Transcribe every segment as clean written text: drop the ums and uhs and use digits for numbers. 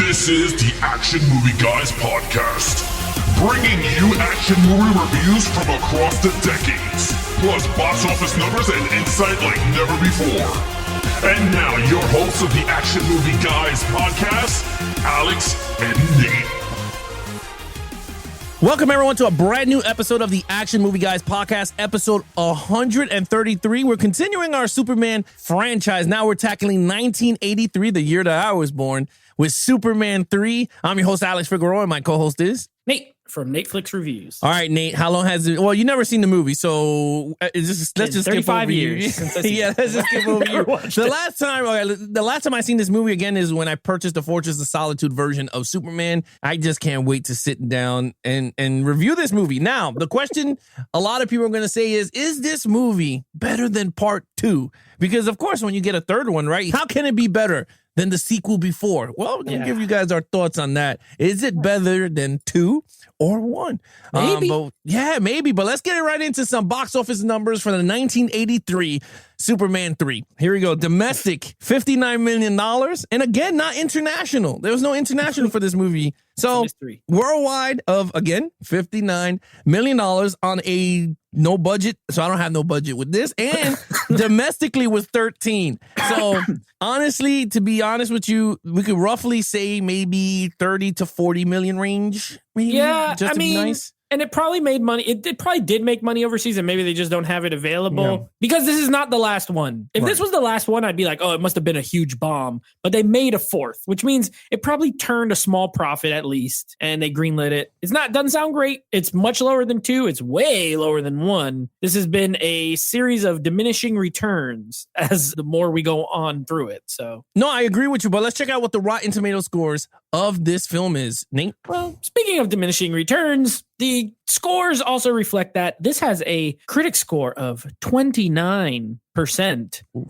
This is the Action Movie Guys podcast, bringing you action movie reviews from across the decades, plus box office numbers and insight like never before. And now, your hosts of the Action Movie Guys podcast, Alex and Nate. Welcome, everyone, to a brand new episode of the Action Movie Guys podcast, episode 133. We're continuing our Superman franchise. Now we're tackling 1983, the year that I was born, with Superman 3. I'm your host, Alex Figueroa, and my co-host is Nate from Nateflix Reviews. All right, Nate, how long has it? Well, you never seen the movie, so let's just skip over years. Yeah, let's just skip over you. The last time I seen this movie again is when I purchased the Fortress of Solitude version of Superman. I just can't wait to sit down and review this movie. Now, the question a lot of people are going to say is this movie better than part 2? Because, of course, when you get a third one, right, how can it be better than the sequel before? Well, we're going to give you guys our thoughts on that. Is it better than 2 or 1? Maybe. Maybe. But let's get right into some box office numbers for the 1983 Superman 3. Here we go. Domestic, $59 million. And again, not international. There was no international for this movie. So worldwide of, again, $59 million on a no budget. So I don't have no budget with this. And domestically was 13. So honestly, to be honest with you, we could roughly say maybe 30 to 40 million range. Maybe, yeah, just to be nice. And it probably made money. It probably did make money overseas, and maybe they just don't have it available because this is not the last one. If this was the last one, I'd be like, oh, it must have been a huge bomb. But they made a fourth, which means it probably turned a small profit at least, and they greenlit it. Doesn't sound great. It's much lower than 2. It's way lower than 1. This has been a series of diminishing returns as the more we go on through it. So no, I agree with you, but let's check out what the Rotten Tomatoes scores of this film is, Nate. Well, speaking of diminishing returns, the scores also reflect that this has a critic score of 29%,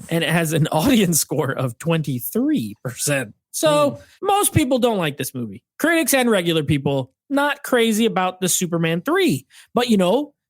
and it has an audience score of 23%. So most people don't like this movie. Critics and regular people, not crazy about the Superman 3. But,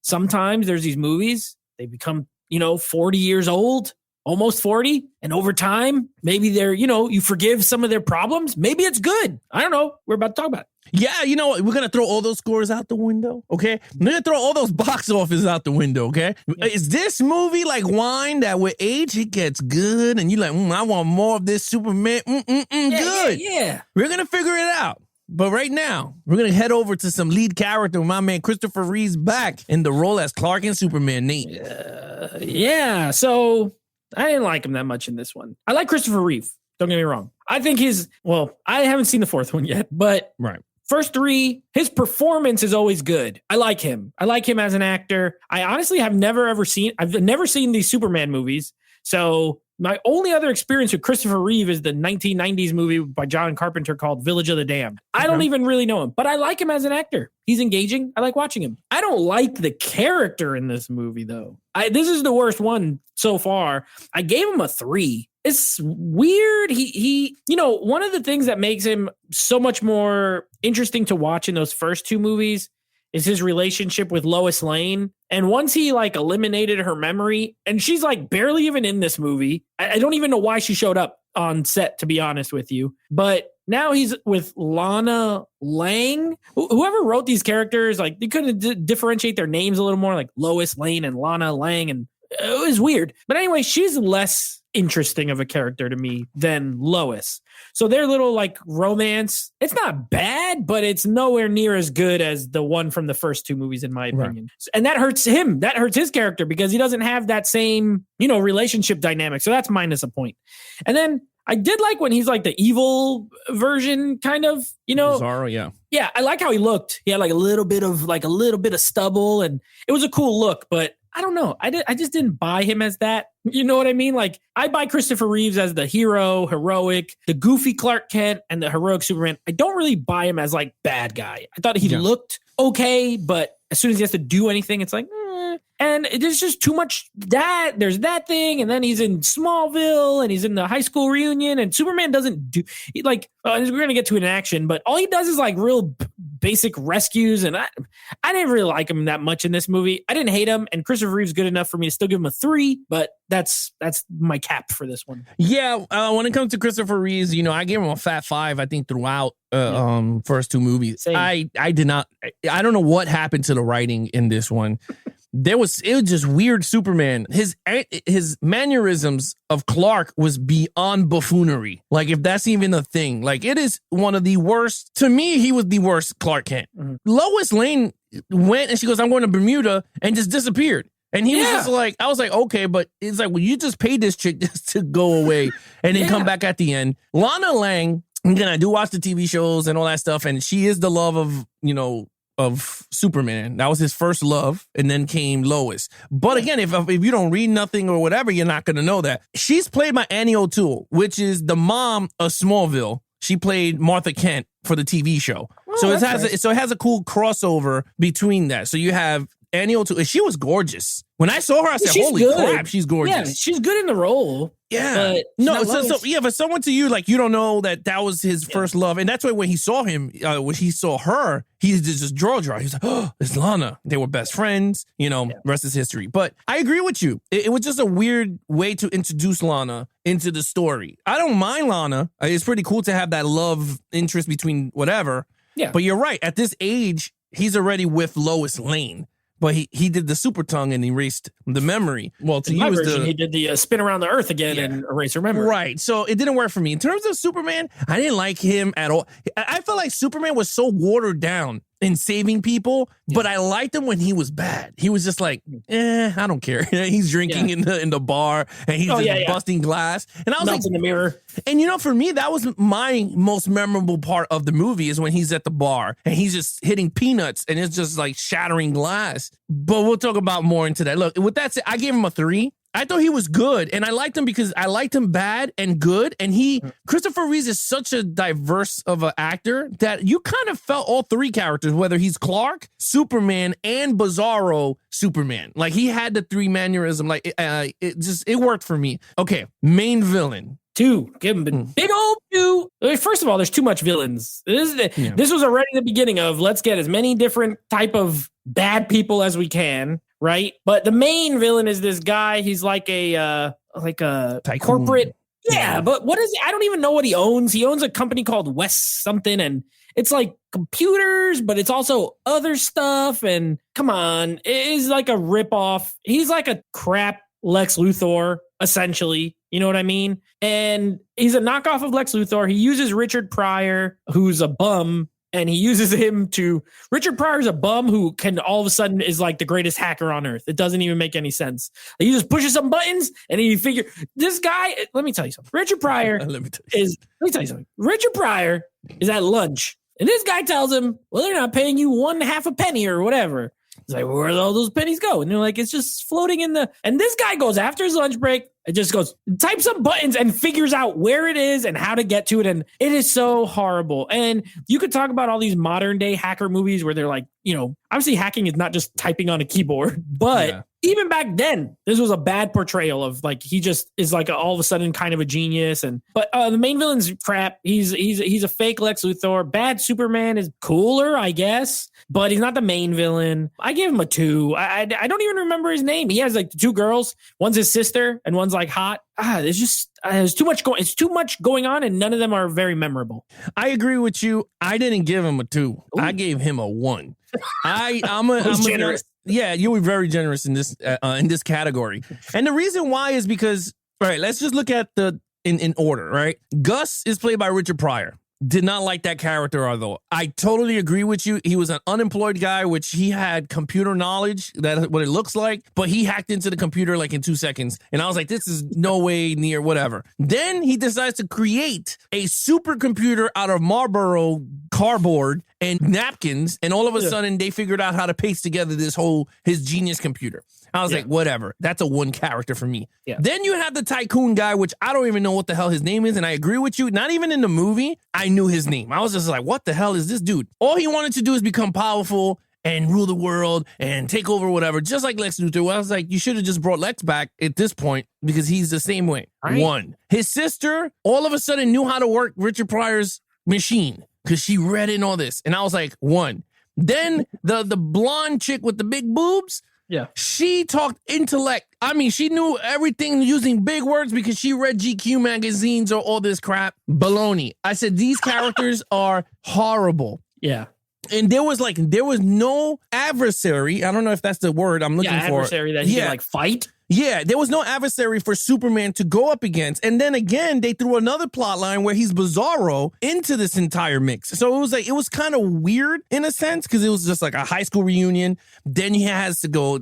sometimes there's these movies, they become, 40 years old, almost 40. And over time, maybe they're, you forgive some of their problems. Maybe it's good. I don't know. We're about to talk about it. Yeah, we're going to throw all those scores out the window, okay? We're going to throw all those box office out the window, okay? Yeah. Is this movie like wine that with age, it gets good and you're like, I want more of this Superman, good. Yeah. We're going to figure it out. But right now, we're going to head over to some lead character with my man Christopher Reeve's back in the role as Clark and Superman, Nate. Yeah, so I didn't like him that much in this one. I like Christopher Reeve. Don't get me wrong. I think I haven't seen the fourth one yet, but first 3, his performance is always good. I like him. I like him as an actor. I honestly have never seen these Superman movies. So my only other experience with Christopher Reeve is the 1990s movie by John Carpenter called Village of the Damned. I don't even really know him, but I like him as an actor. He's engaging. I like watching him. I don't like the character in this movie, though. This is the worst one so far. I gave him a 3. It's weird. He one of the things that makes him so much more interesting to watch in those first 2 movies is his relationship with Lois Lane. And once he eliminated her memory, and she's barely even in this movie. I don't even know why she showed up on set, to be honest with you. But now he's with Lana Lang. Whoever wrote these characters, they couldn't differentiate their names a little more, like Lois Lane and Lana Lang. And it was weird. But anyway, she's less interesting of a character to me than Lois. So their little romance, it's not bad, but it's nowhere near as good as the one from the first 2 movies, in my opinion. Right. And that hurts him. That hurts his character because he doesn't have that same, relationship dynamic. So that's minus a point. And then I did like when he's the evil version, kind of, Bizarro, yeah. Yeah, I like how he looked. He had a little bit of stubble, and it was a cool look, but I don't know. I just didn't buy him as that. You know what I mean? I buy Christopher Reeves as the heroic, the goofy Clark Kent, and the heroic Superman. I don't really buy him as bad guy. I thought he looked okay, but as soon as he has to do anything, it's and And there's just too much that. There's that thing. And then he's in Smallville and he's in the high school reunion. And Superman doesn't do, like, we're going to get to it in action, but all he does is like real basic rescues. And I didn't really like him that much in this movie. I didn't hate him. And Christopher Reeve's good enough for me to still give him a 3, but that's my cap for this one. Yeah. When it comes to Christopher Reeves, I gave him a fat 5, I think, throughout first 2 movies. Same. I did not, I don't know what happened to the writing in this one. It was just weird Superman. His mannerisms of Clark was beyond buffoonery. Like, if that's even a thing. Like, it is one of the worst. To me, he was the worst Clark Kent. Mm-hmm. Lois Lane went and she goes, I'm going to Bermuda, and just disappeared. And he was just like, I was like, okay, but it's like, well, you just paid this chick just to go away and then come back at the end. Lana Lang, again, I do watch the TV shows and all that stuff, and she is the love of, of Superman. That was his first love, and then came Lois. But again, if you don't read nothing or whatever, you're not going to know that. She's played by Annie O'Toole, which is the mom of Smallville. She played Martha Kent for the TV show. Oh, so it has a cool crossover between that. So you have Annie O'Toole. She was gorgeous. When I saw her, I said, holy crap, she's gorgeous. Yeah, she's good in the role. Yeah. No, for someone to you, like, you don't know that was his first love. And that's why when he saw him, when he saw her, he just jaw dry. He was like, oh, it's Lana. They were best friends, rest is history. But I agree with you. It was just a weird way to introduce Lana into the story. I don't mind Lana. It's pretty cool to have that love interest between whatever. Yeah. But you're right. At this age, he's already with Lois Lane. But he did the super tongue and erased the memory. Well, to use he did the spin around the earth again and erase her memory. Right. So it didn't work for me. In terms of Superman, I didn't like him at all. I felt like Superman was so watered down in saving people, but I liked him when he was bad. He was just like, I don't care. He's drinking in the bar and he's busting glass. And I was like, in the mirror. And for me, that was my most memorable part of the movie is when he's at the bar and he's just hitting peanuts and it's just like shattering glass. But we'll talk about more into that. Look, with that said, I gave him a 3. I thought he was good, and I liked him because I liked him bad and good, and Christopher Reeves is such a diverse of an actor that you kind of felt all 3 characters, whether he's Clark, Superman, and Bizarro Superman. Like, he had the 3 mannerism. Like, it worked for me. Okay, main villain. 2. Give him a big old 2. First of all, there's too much villains. This was already the beginning of let's get as many different type of bad people as we can, right? But the main villain is this guy. He's like a tycoon. Corporate. Yeah, but what is it? I don't even know what he owns. He owns a company called West something, and it's like computers, but it's also other stuff. And come on, it is like a ripoff. He's like a crap Lex Luthor, essentially. You know what I mean? And he's a knockoff of Lex Luthor. He uses Richard Pryor, who's a bum, and he uses him to... Richard Pryor's a bum who can all of a sudden is like the greatest hacker on earth. It doesn't even make any sense. He just pushes some buttons and he figure... This guy... Let me tell you something. Richard Pryor Richard Pryor is at lunch, and this guy tells him, well, they're not paying you 1/2 a penny or whatever. He's like, where did all those pennies go? And they're like, it's just floating in the... And this guy goes after his lunch break. It just goes, types some buttons and figures out where it is and how to get to it. And it is so horrible. And you could talk about all these modern day hacker movies where they're like, obviously hacking is not just typing on a keyboard, but even back then, this was a bad portrayal of like, he just is like all of a sudden kind of a genius. But the main villain's crap. He's a fake Lex Luthor. Bad Superman is cooler, I guess, but he's not the main villain. I gave him a 2. I don't even remember his name. He has like 2 girls. One's his sister and one's like hot. There's just there's too much going. It's too much going on, and none of them are very memorable. I agree with you. I didn't give him a 2. Ooh. I gave him a 1. I'm generous. Yeah, you were very generous in this category, and the reason why is because let's just look at in order. Right, Gus is played by Richard Pryor. Did not like that character, although I totally agree with you. He was an unemployed guy, which he had computer knowledge, that's what it looks like, but he hacked into the computer like in 2 seconds. And I was like, this is no way near whatever. Then he decides to create a supercomputer out of Marlboro cardboard and napkins. And all of a sudden they figured out how to paste together his genius computer. I was like, whatever. That's a 1 character for me. Yeah. Then you have the tycoon guy, which I don't even know what the hell his name is. And I agree with you. Not even in the movie, I knew his name. I was just like, what the hell is this dude? All he wanted to do is become powerful and rule the world and take over whatever, just like Lex Luthor. Well, I was like, you should have just brought Lex back at this point because he's the same way. Right. One, his sister all of a sudden knew how to work Richard Pryor's machine because she read in all this. And I was like, one. Then the blonde chick with the big boobs, Yeah. she talked intellect. I mean, she knew everything using big words because she read GQ magazines or all this crap. Baloney. I said, these characters are horrible. Yeah. And there was no adversary. I don't know if that's the word I'm looking for. Adversary that he can like fight. Yeah, there was no adversary for Superman to go up against. And then again, they threw another plot line where he's Bizarro into this entire mix. So it was kind of weird in a sense because it was just like a high school reunion. Then he has to go,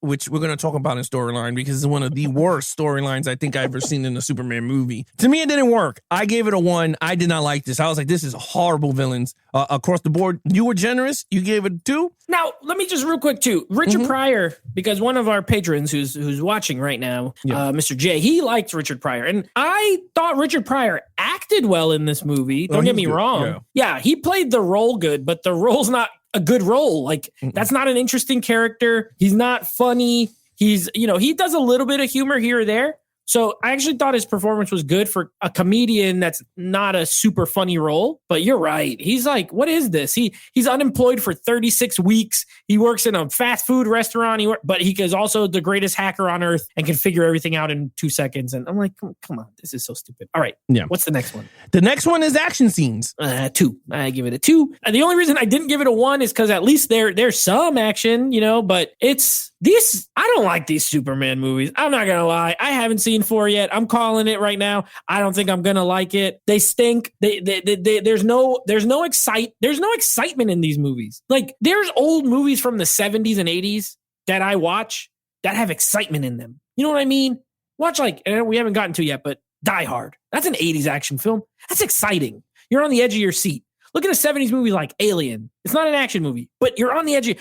which we're going to talk about in storyline because it's one of the worst storylines I think I've ever seen in a Superman movie. To me, it didn't work. I gave it a 1. I did not like this. I was like, this is horrible villains across the board. You were generous. You gave it a 2. Now, let me just real quick too. Richard Pryor, because one of our patrons who's watching right now, Mr. J, he liked Richard Pryor. And I thought Richard Pryor acted well in this movie. Don't get me wrong. Yeah, he played the role good, but the role's not a good role. Like, that's not an interesting character. He's not funny. He's, he does a little bit of humor here or there. So I actually thought his performance was good for a comedian that's not a super funny role. But you're right. He's like, what is this? He's unemployed for 36 weeks. He works in a fast food restaurant. But he is also the greatest hacker on earth and can figure everything out in 2 seconds. And I'm like, come on, this is so stupid. All right. Yeah. What's the next one? The next one is action scenes. 2. I give it a 2. And the only reason I didn't give it a 1 is because at least there's some action, but it's this. I don't like these Superman movies. I'm not going to lie. I haven't seen 4 yet. I'm calling it right now. I don't think I'm going to like it. They stink. There's no excitement in these movies. Like, there's old movies from the 70s and 80s that I watch that have excitement in them. You know what I mean? Watch, and we haven't gotten to yet, but Die Hard. That's an 80s action film. That's exciting. You're on the edge of your seat. Look at a 70s movie like Alien. It's not an action movie, but you're on the edge of,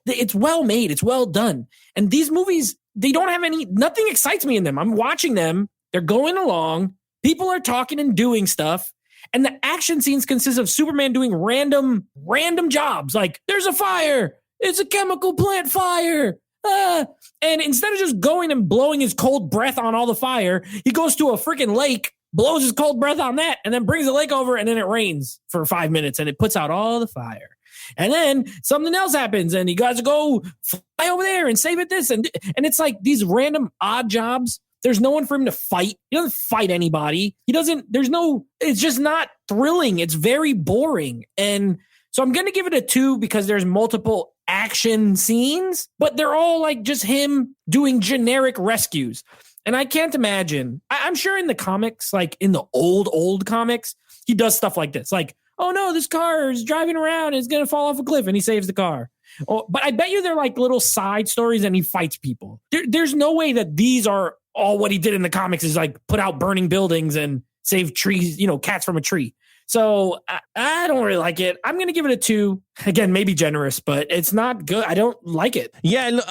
it's well made. It's well done. And these movies, they don't have nothing excites me in them. I'm watching them. They're going along. People are talking and doing stuff. And the action scenes consist of Superman doing random jobs. Like, there's a fire. It's a chemical plant fire. And instead of just going and blowing his cold breath on all the fire, he goes to a freaking lake, blows his cold breath on that, and then brings the lake over, and then it rains for 5 minutes, and it puts out all the fire. And then something else happens, and he got to go fly over there and save it this. And it's like these random odd jobs. There's no one for him to fight. He doesn't fight anybody. It's just not thrilling. It's very boring. And so I'm going to give it a 2 because there's multiple action scenes, but they're all like just him doing generic rescues. And I can't imagine. I'm sure in the comics, like in the old comics, he does stuff like this. Like, oh no, this car is driving around and it's going to fall off a cliff, and he saves the car. Oh, but I bet you they're like little side stories and he fights people. There's no way that these are all what he did in the comics is like put out burning buildings and save trees, cats from a tree. So I don't really like it. I'm going to give it a 2. Again, maybe generous, but it's not good. I don't like it. Yeah,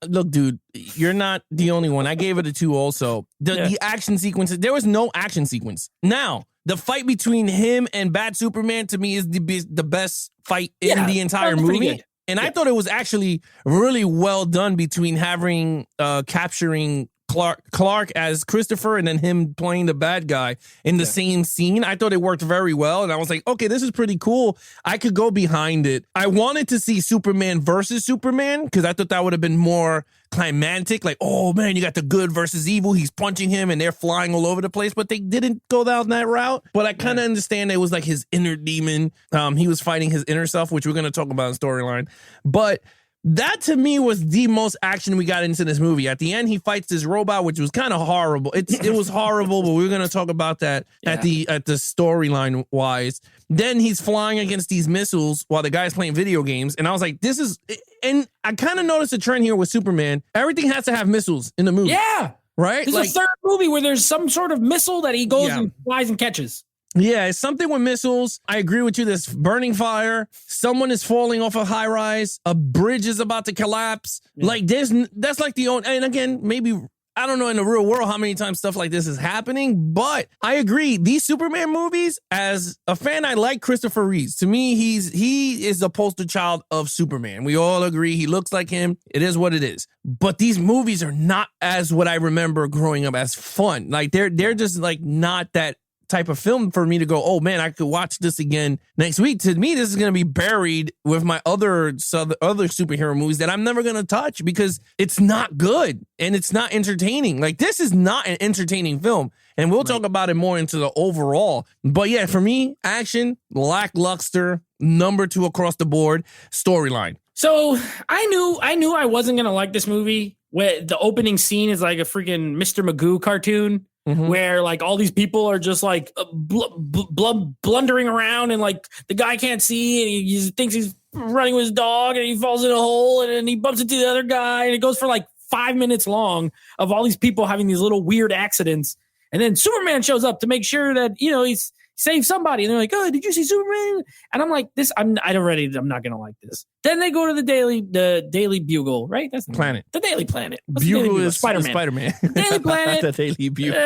look, dude, you're not the only one. I gave it a 2 also. The action sequences, there was no action sequence. Now, the fight between him and Bad Superman, to me, is the best fight in the entire movie. And I thought it was actually really well done between having capturing Clark as Christopher and then him playing the bad guy in the same scene. I thought it worked very well. And I was like, okay, this is pretty cool. I could go behind it. I wanted to see Superman versus Superman because I thought that would have been more climactic. Like, oh man, you got the good versus evil. He's punching him and they're flying all over the place, but they didn't go down that route. But I kind of understand it was like his inner demon. He was fighting his inner self, which we're going to talk about in storyline. But that to me was the most action we got into this movie. At the end, he fights this robot, which was kind of horrible. It was horrible, but we're gonna talk about that at the storyline wise. Then he's flying against these missiles while the guy's playing video games, and I was like, this is. And I kind of noticed a trend here with Superman. Everything has to have missiles in the movie. Yeah, right. This is the third movie where there's some sort of missile that he goes and flies and catches. Yeah, it's something with missiles. I agree with you. There's burning fire. Someone is falling off a high rise. A bridge is about to collapse. Yeah. Like that's like the only. And again, maybe I don't know in the real world how many times stuff like this is happening, but I agree. These Superman movies, as a fan, I like Christopher Reeves. To me, he is the poster child of Superman. We all agree he looks like him. It is what it is. But these movies are not as what I remember growing up as fun. Like they're just like not that type of film for me to go, oh man, I could watch this again next week. To me, this is going to be buried with my other superhero movies that I'm never going to touch because it's not good and it's not entertaining. Like this is not an entertaining film. And we'll talk about it more into the overall. But yeah, for me, action, lackluster, number 2 across the board, storyline. So I knew I wasn't going to like this movie where the opening scene is like a freaking Mr. Magoo cartoon. Mm-hmm. Where like all these people are just like blundering around and like the guy can't see and he thinks he's running with his dog and he falls in a hole and then he bumps into the other guy and it goes for like 5 minutes long of all these people having these little weird accidents. And then Superman shows up to make sure that, he's saved somebody. And they're like, oh, did you see Superman? And I'm like, I'm not going to like this. Then they go to the Daily Bugle, right? That's the Planet. The Daily Planet. What's Bugle is Spider-Man. The Daily Planet. The Daily Bugle.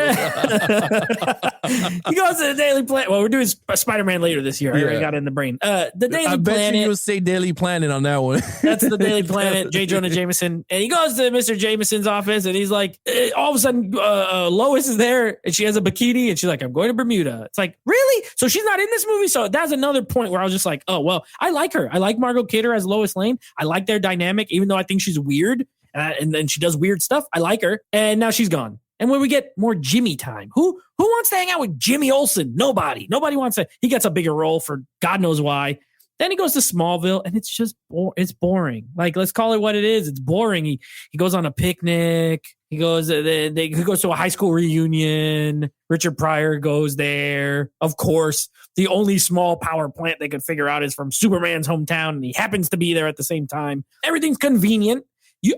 He goes to the Daily Planet. Well, we're doing Spider-Man later this year. I already got it in the brain. The Daily Planet. I bet you'll say Daily Planet on that one. That's the Daily Planet. J. Jonah Jameson. And he goes to Mr. Jameson's office and he's like, all of a sudden, Lois is there and she has a bikini and she's like, I'm going to Bermuda. It's like, really? So she's not in this movie? So that's another point where I was just like, oh, well, I like her. I like Margot Kidder as Lois Lane. I like their dynamic, even though I think she's weird and then she does weird stuff. I like her. And now she's gone. And when we get more Jimmy time, who wants to hang out with Jimmy Olsen? Nobody wants to. He gets a bigger role for God knows why. Then he goes to Smallville and it's just it's boring. Like, let's call it what it is. It's boring. He goes on a picnic. He goes to a high school reunion. Richard Pryor goes there. Of course, the only small power plant they could figure out is from Superman's hometown, and he happens to be there at the same time. Everything's convenient.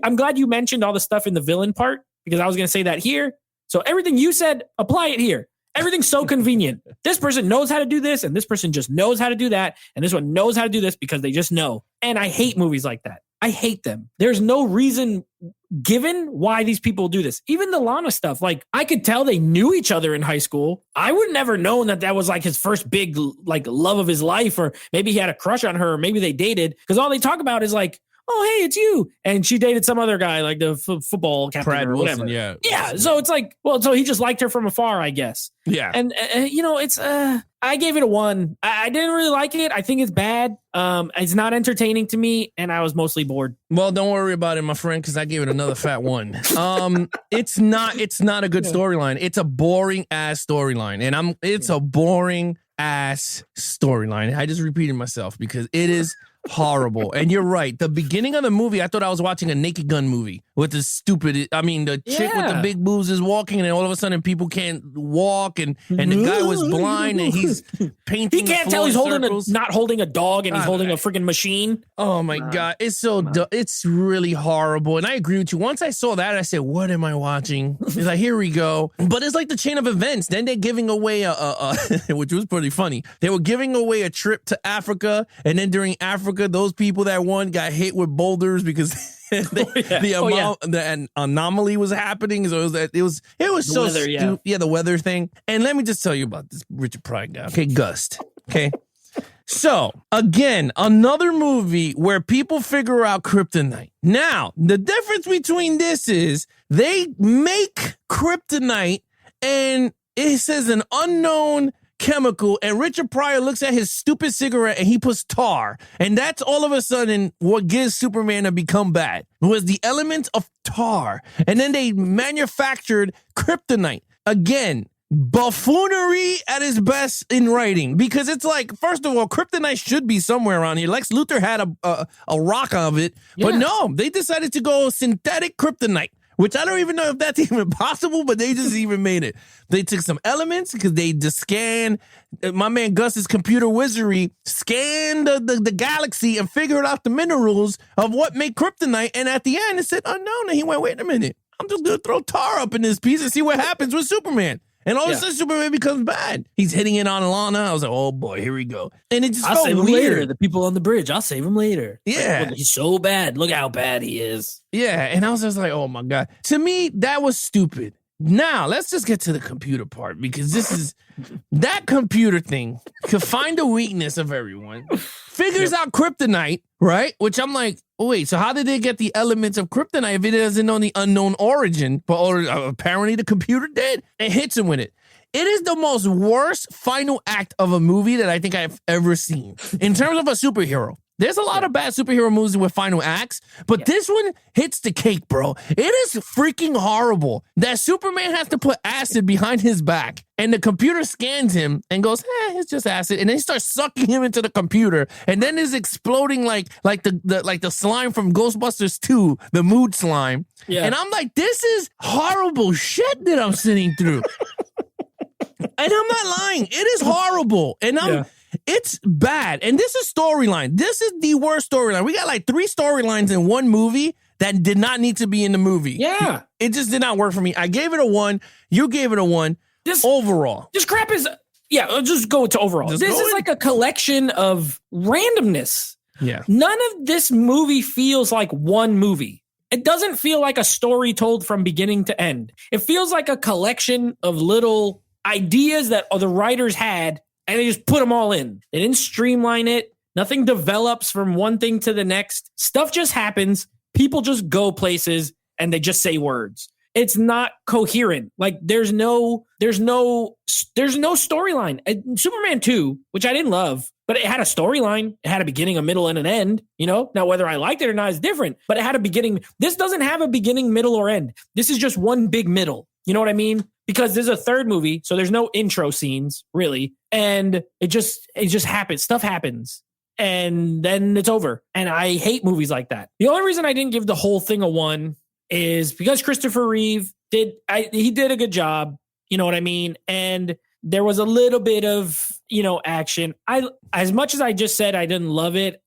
I'm glad you mentioned all the stuff in the villain part because I was going to say that here. So everything you said, apply it here. Everything's so convenient. This person knows how to do this, and this person just knows how to do that, and this one knows how to do this because they just know. And I hate movies like that. I hate them. There's no reason given why these people do this. Even the Lana stuff, like I could tell they knew each other in high school. I would never known that was like his first big like love of his life, or maybe he had a crush on her, or maybe they dated because all they talk about is like, oh, hey, it's you. And she dated some other guy, like the football captain Brad or whatever. Wilson, yeah. So it's like, well, so he just liked her from afar, I guess. Yeah. And, it's, I gave it a 1. I didn't really like it. I think it's bad. It's not entertaining to me, and I was mostly bored. Well, don't worry about it, my friend, because I gave it another fat 1. It's not a good storyline. It's a boring ass storyline, and it's a boring ass storyline. I just repeated myself because it is horrible. And you're right. The beginning of the movie, I thought I was watching a Naked Gun movie with the chick with the big boobs is walking, and then all of a sudden people can't walk, and the guy was blind, and he's painting. He can't tell he's not holding a dog, and he's holding a freaking machine. Oh my God. It's it's really horrible. And I agree with you. Once I saw that, I said, what am I watching? It's like, here we go. But it's like the chain of events. Then they're giving away which was pretty funny. They were giving away a trip to Africa, and then during Africa, those people that won got hit with boulders because the anomaly was happening. So it was so stupid. Yeah, the weather thing. And let me just tell you about this Richard Pryor guy. Okay, Gust. Okay. So, again, another movie where people figure out kryptonite. Now, the difference between this is they make kryptonite and it says an unknown chemical, and Richard Pryor looks at his stupid cigarette and he puts tar, and that's all of a sudden what gives Superman to become bad was the element of tar. And then they manufactured kryptonite. Again, buffoonery at its best in writing, because it's like, first of all, kryptonite should be somewhere around here. Lex Luthor had a rock of it, but no, they decided to go synthetic kryptonite, which I don't even know if that's even possible, but they just even made it. They took some elements because they just scanned, my man Gus's computer wizardry, scanned the galaxy and figured out the minerals of what made kryptonite. And at the end, it said unknown. And he went, wait a minute, I'm just going to throw tar up in this piece and see what happens with Superman. And all of a sudden, Superman becomes bad. He's hitting it on Lana. I was like, oh boy, here we go. And it just I'll felt save him weird. later. The people on the bridge, I'll save him later. Yeah. Like, look, he's so bad. Look how bad he is. Yeah. And I was just like, oh my God. To me, that was stupid. Now, let's just get to the computer part because this is that computer thing could find the weakness of everyone, figures out kryptonite, right? Which I'm like, oh, wait, so how did they get the elements of kryptonite if it doesn't know the unknown origin? But apparently the computer did and hits him with it. It is the most worst final act of a movie that I think I've ever seen in terms of a superhero. There's a lot of bad superhero movies with final acts, but this one hits the cake, bro. It is freaking horrible that Superman has to put acid behind his back and the computer scans him and goes, it's just acid. And then he starts sucking him into the computer and then is exploding like the slime from Ghostbusters 2, the mood slime. Yeah. And I'm like, this is horrible shit that I'm sitting through. And I'm not lying. It is horrible. And it's bad. And this is storyline. This is the worst storyline. We got like 3 storylines in one movie that did not need to be in the movie. Yeah. It just did not work for me. I gave it a 1. You gave it a 1. This overall. This crap is, I'll just go to overall. This is like a collection of randomness. Yeah. None of this movie feels like one movie. It doesn't feel like a story told from beginning to end. It feels like a collection of little ideas that the writers had, and they just put them all in. They didn't streamline it. Nothing develops from one thing to the next. Stuff just happens. People just go places and they just say words. It's not coherent. Like there's no storyline. Superman 2, which I didn't love, but it had a storyline. It had a beginning, a middle, and an end. You know, now whether I liked it or not is different, but it had a beginning. This doesn't have a beginning, middle, or end. This is just one big middle. You know what I mean? Because there's a third movie, so there's no intro scenes really, and it just happens. Stuff happens, and then it's over. And I hate movies like that. The only reason I didn't give the whole thing a 1 is because Christopher Reeve did a good job. You know what I mean? And there was a little bit of action. As much as I just said I didn't love it.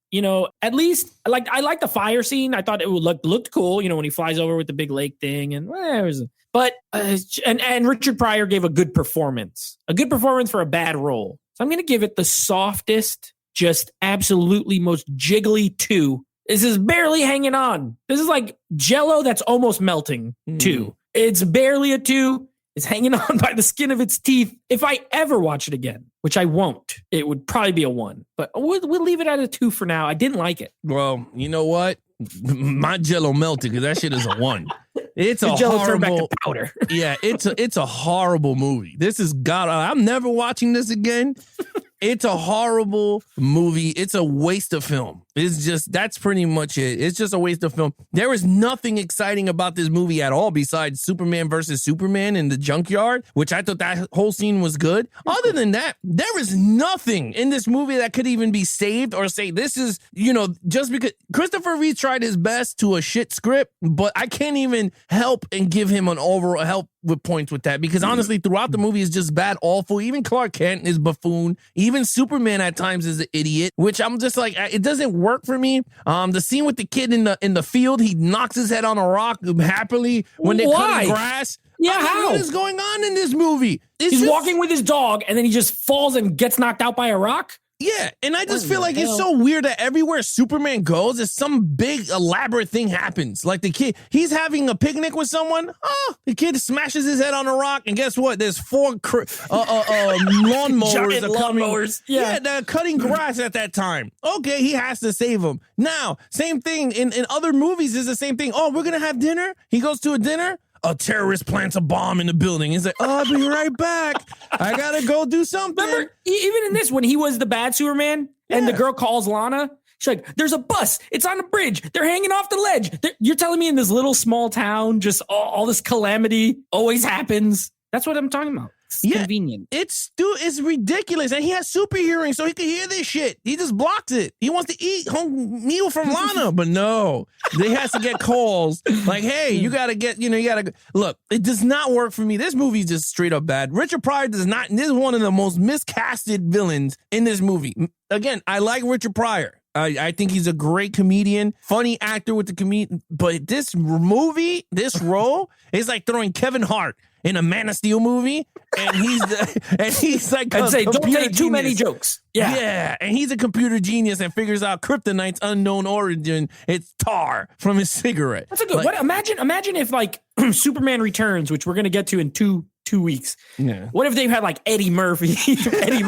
At least I like the fire scene. I thought it looked cool. When he flies over with the big lake thing, and and Richard Pryor gave a good performance for a bad role. So I'm going to give it the softest, just absolutely most jiggly 2. This is barely hanging on. This is like Jell-O that's almost melting 2. It's barely a 2. It's hanging on by the skin of its teeth. If I ever watch it again, which I won't, it would probably be a 1. But we'll leave it at a 2 for now. I didn't like it. Well, you know what? My Jell-O melted because that shit is a 1. It's a horrible back to powder. Yeah, it's a horrible movie. This is I'm never watching this again. It's a horrible movie. It's a waste of film. That's pretty much it. It's just a waste of film. There is nothing exciting about this movie at all besides Superman versus Superman in the junkyard, which I thought that whole scene was good. Other than that, there is nothing in this movie that could even be saved or say this is, just because Christopher Reeve tried his best to a shit script, but I can't even help and give him an overall help with points with that because honestly, throughout the movie is just bad, awful. Even Clark Kent is buffoon. Even Superman at times is an idiot, which I'm just like, it doesn't work for me. The scene with the kid in the field, he knocks his head on a rock happily when they're cutting grass. Yeah, how? What is going on in this movie? He's walking with his dog and then he just falls and gets knocked out by a rock. Yeah, and I just feel like it's so weird that everywhere Superman goes, there's some big elaborate thing happens. Like the kid, he's having a picnic with someone. Oh, the kid smashes his head on a rock, and guess what? There's 4 lawnmowers. Yeah, they're cutting grass at that time. Okay, he has to save them. Now, same thing in other movies is the same thing. Oh, we're gonna have dinner. He goes to a dinner. A terrorist plants a bomb in the building. He's like, I'll be right back. I gotta go do something. Remember, even in this, when he was the bad Superman and the girl calls Lana, she's like, there's a bus. It's on a bridge. They're hanging off the ledge. You're telling me in this little small town, just all this calamity always happens. That's what I'm talking about. It's convenient. It's ridiculous. And he has super hearing, so he can hear this shit. He just blocks it. He wants to eat home meal from Lana, but no. They has to get calls like, hey, you gotta get, look, it does not work for me. This movie is just straight up bad. Richard Pryor this is one of the most miscasted villains in this movie. Again, I like Richard Pryor. I think he's a great comedian, funny actor with the comedian. But this movie, this role is like throwing Kevin Hart in a Man of Steel movie, and he's like, I'd say don't take too many jokes. Yeah, and he's a computer genius and figures out kryptonite's unknown origin. It's tar from his cigarette. That's a good. What? Imagine if like Superman Returns, which we're gonna get to in two weeks. Yeah. What if they had like Eddie Murphy come in?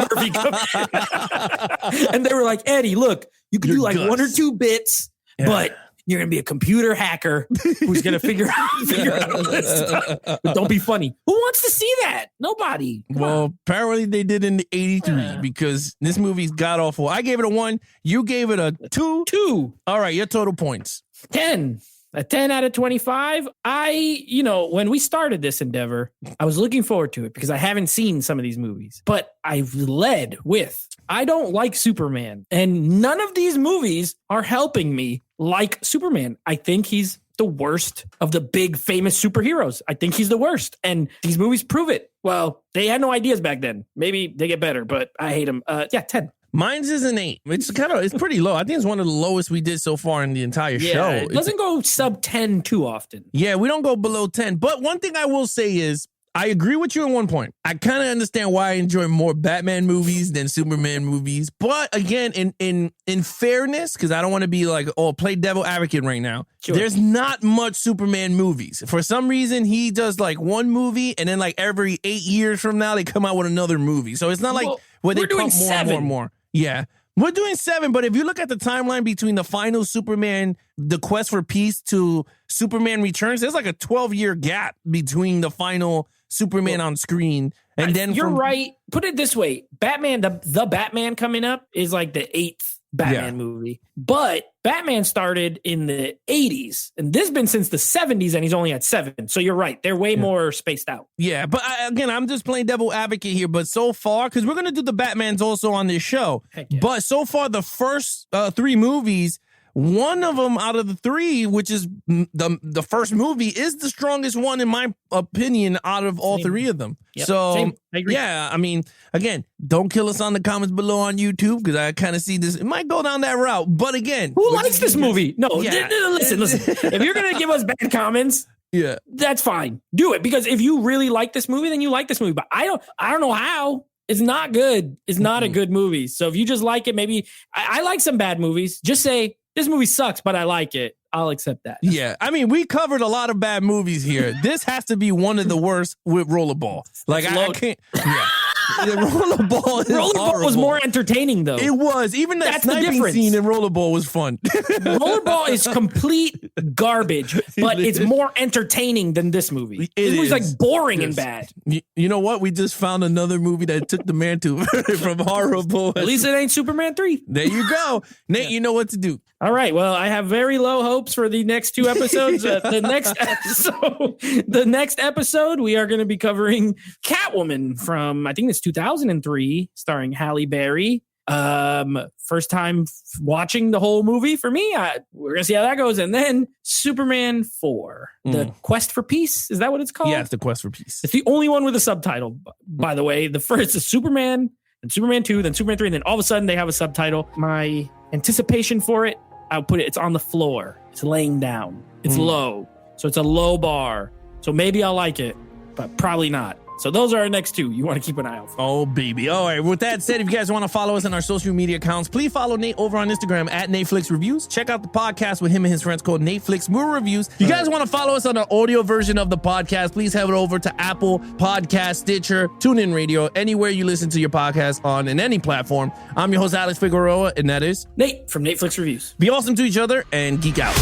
And they were like, Eddie, look, you can do like Gus. 1 or 2 bits, but you're going to be a computer hacker who's going to figure out all this stuff. But don't be funny. Who wants to see that? Nobody. Come on. Apparently they did in the 83 because this movie's god awful. I gave it a 1. You gave it a 2. 2. All right, your total points. 10. A 10 out of 25. When we started this endeavor, I was looking forward to it because I haven't seen some of these movies. But I've led with, I don't like Superman. And none of these movies are helping me like Superman. I think he's the worst of the big famous superheroes. I think he's the worst. And these movies prove it. Well, they had no ideas back then. Maybe they get better, but I hate them. 10. Mine's is an 8. It's pretty low. I think it's one of the lowest we did so far in the entire show. It doesn't go sub 10 too often. Yeah, we don't go below 10. But one thing I will say is I agree with you on one point. I kind of understand why I enjoy more Batman movies than Superman movies. But again, in fairness, because I don't want to be like, play devil advocate right now. Sure. There's not much Superman movies. For some reason, he does like one movie and then like every 8 years from now, they come out with another movie. So it's not like where they pump more and more. Yeah, we're doing 7, but if you look at the timeline between the final Superman, The Quest for Peace to Superman Returns, there's like a 12-year gap between the final Superman on screen. And then you're right. Put it this way. Batman, the Batman coming up is like the 8th Batman movie. But Batman started in the 80s, and this has been since the 70s, and he's only at 7. So you're right. They're way more spaced out. Yeah, but again, I'm just playing devil advocate here. But so far, because we're going to do the Batmans also on this show. But so far, the first 3 movies, one of them out of the 3, which is the first movie, is the strongest one, in my opinion, out of all 3 of them. Yep. So, yeah, I mean, again, don't kill us on the comments below on YouTube because I kind of see this. It might go down that route. But again, who likes this movie? No, listen. If you're going to give us bad comments, that's fine. Do it, because if you really like this movie, then you like this movie. But I don't know how. It's not good. It's not a good movie. So if you just like it, maybe I like some bad movies. Just say, this movie sucks, but I like it. I'll accept that. Yeah. I mean, we covered a lot of bad movies here. This has to be one of the worst with Rollerball. Like, I can't. Yeah. Rollerball was more entertaining, though. It was. Even that sniping scene in Rollerball was fun. Rollerball is complete garbage, but it's more entertaining than this movie. This movie's like boring and bad. You know what? We just found another movie that took the mantle from horrible. At least it ain't Superman 3. There you go. Nate, you know what to do. All right. Well, I have very low hopes for the next 2 episodes. The next episode, we are going to be covering Catwoman from, I think it's 2003, starring Halle Berry. First time watching the whole movie for me. We're going to see how that goes. And then Superman 4, The Quest for Peace. Is that what it's called? Yeah, it's The Quest for Peace. It's the only one with a subtitle, by the way. The first is Superman, then Superman 2, then Superman 3, and then all of a sudden they have a subtitle. My anticipation for it, I'll put it, it's on the floor. It's laying down. It's low. So it's a low bar. So maybe I'll like it, but probably not. So those are our next 2. You want to keep an eye out for. Oh, baby. All right. With that said, if you guys want to follow us on our social media accounts, please follow Nate over on Instagram at NateFlix Reviews. Check out the podcast with him and his friends called NateFlix Movie Reviews. If you guys want to follow us on the audio version of the podcast, please head over to Apple Podcast, Stitcher, TuneIn Radio, anywhere you listen to your podcast on in any platform. I'm your host, Alex Figueroa, and that is Nate from NateFlix Reviews. Be awesome to each other and geek out.